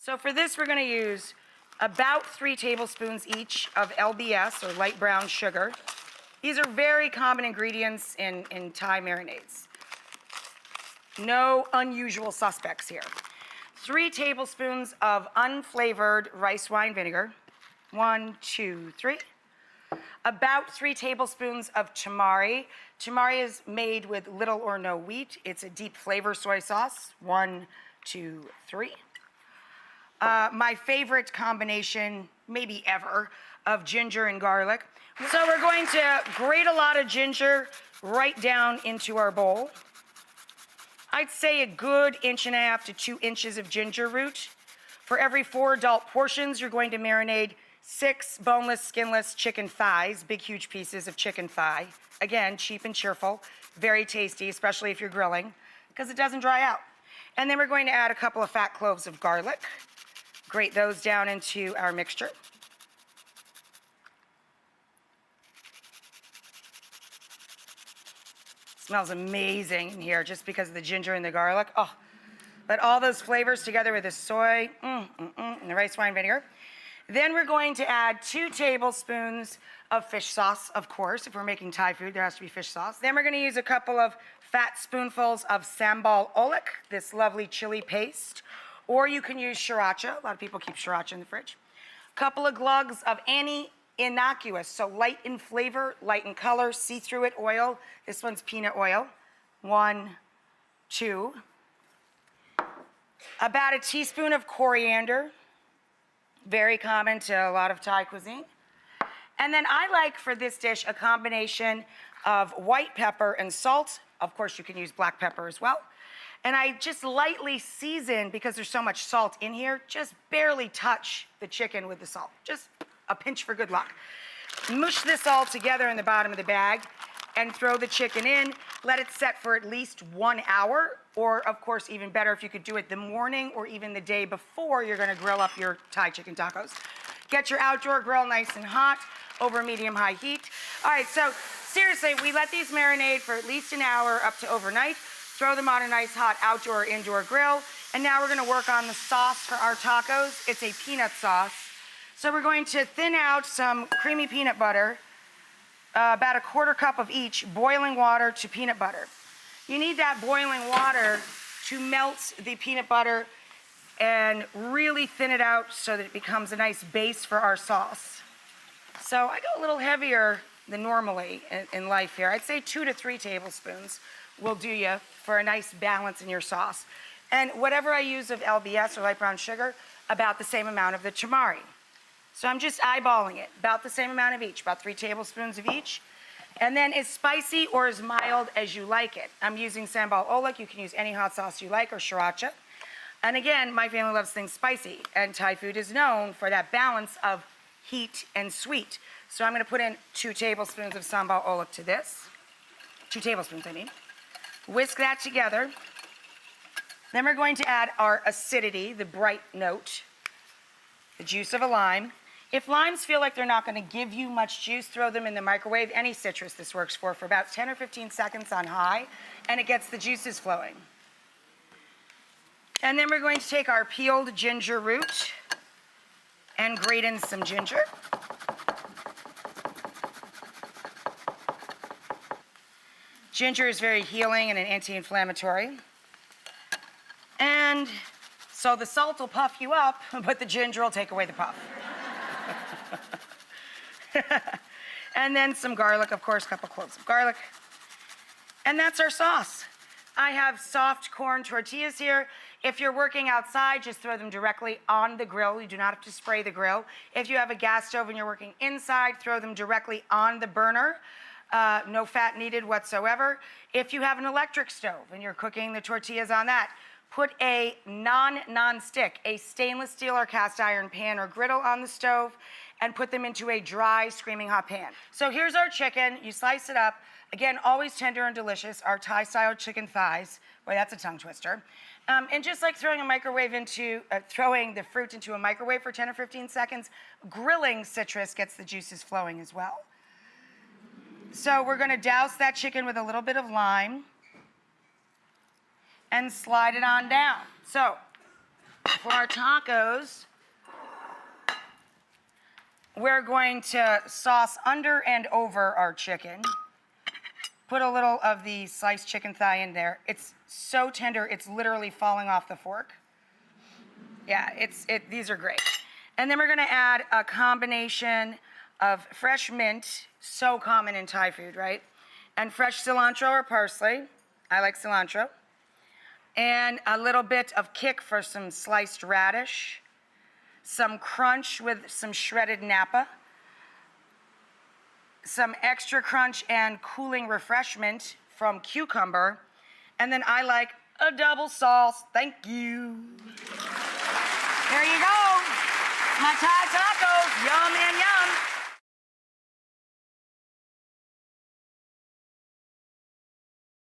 So for this, we're going to use about 3 tablespoons each of LBS, or light brown sugar. These are very common ingredients in Thai marinades. No unusual suspects here. 3 tablespoons of unflavored rice wine vinegar. 1, 2, 3. About 3 tablespoons of tamari. Tamari is made with little or no wheat. It's a deep flavor soy sauce. 1, 2, 3. My favorite combination, maybe ever, of ginger and garlic. So we're going to grate a lot of ginger right down into our bowl. I'd say a good 1.5 to 2 inches of ginger root. For every 4 adult portions, you're going to marinate 6 boneless, skinless chicken thighs, big, huge pieces of chicken thigh. Again, cheap and cheerful, very tasty, especially if you're grilling, because it doesn't dry out. And then we're going to add a couple of fat cloves of garlic. Grate those down into our mixture. Smells amazing in here just because of the ginger and the garlic. Oh, but all those flavors together with the soy and the rice wine vinegar. Then we're going to add 2 tablespoons of fish sauce, of course. If we're making Thai food, there has to be fish sauce. Then we're going to use a couple of fat spoonfuls of sambal oelek, this lovely chili paste. Or you can use sriracha. A lot of people keep sriracha in the fridge. A couple of glugs of any innocuous, so light in flavor, light in color, see-through it oil. This one's peanut oil. 1, 2. About a teaspoon of coriander. Very common to a lot of Thai cuisine. And then I like for this dish a combination of white pepper and salt. Of course, you can use black pepper as well. And I just lightly season, because there's so much salt in here, just barely touch the chicken with the salt. Just a pinch for good luck. Mush this all together in the bottom of the bag and throw the chicken in. Let it set for at least 1 hour, or of course, even better if you could do it the morning or even the day before you're gonna grill up your Thai chicken tacos. Get your outdoor grill nice and hot over medium-high heat. All right, so seriously, we let these marinate for at least an hour up to overnight. Throw them on a nice hot outdoor or indoor grill. And now we're gonna work on the sauce for our tacos. It's a peanut sauce. So we're going to thin out some creamy peanut butter, about a 1/4 cup of each, boiling water to peanut butter. You need that boiling water to melt the peanut butter and really thin it out so that it becomes a nice base for our sauce. So I go a little heavier than normally in life here. I'd say 2 to 3 tablespoons will do you for a nice balance in your sauce. And whatever I use of LBS or light brown sugar, about the same amount of the tamari. So I'm just eyeballing it, about the same amount of each, about 3 tablespoons of each. And then as spicy or as mild as you like it. I'm using sambal oelek. You can use any hot sauce you like, or sriracha. And again, my family loves things spicy, and Thai food is known for that balance of heat and sweet. So I'm gonna put in 2 tablespoons of sambal oelek to this. 2 tablespoons, I mean. Whisk that together. Then we're going to add our acidity, the bright note, the juice of a lime. If limes feel like they're not going to give you much juice, throw them in the microwave. Any citrus this works for about 10 or 15 seconds on high, and it gets the juices flowing. And then we're going to take our peeled ginger root and grate in some ginger. Ginger is very healing and an anti-inflammatory. And so the salt will puff you up, but the ginger will take away the puff. And then some garlic, of course, a couple cloves of garlic. And that's our sauce. I have soft corn tortillas here. If you're working outside, just throw them directly on the grill. You do not have to spray the grill. If you have a gas stove and you're working inside, throw them directly on the burner. No fat needed whatsoever. If you have an electric stove and you're cooking the tortillas on that, put a non-stick, a stainless steel or cast iron pan or griddle on the stove, and put them into a dry, screaming hot pan. So here's our chicken. You slice it up. Again, always tender and delicious. Our Thai-style chicken thighs. Boy, that's a tongue twister. And just like throwing the fruit into a microwave for 10 or 15 seconds, grilling citrus gets the juices flowing as well. So we're gonna douse that chicken with a little bit of lime and slide it on down. So for our tacos, we're going to sauce under and over our chicken. Put a little of the sliced chicken thigh in there. It's so tender, it's literally falling off the fork. Yeah, these are great. And then we're gonna add a combination of fresh mint, so common in Thai food, right? And fresh cilantro or parsley. I like cilantro. And a little bit of kick for some sliced radish. Some crunch with some shredded napa. Some extra crunch and cooling refreshment from cucumber. And then I like a double sauce. Thank you. There you go. My Thai tacos. Yum and yum.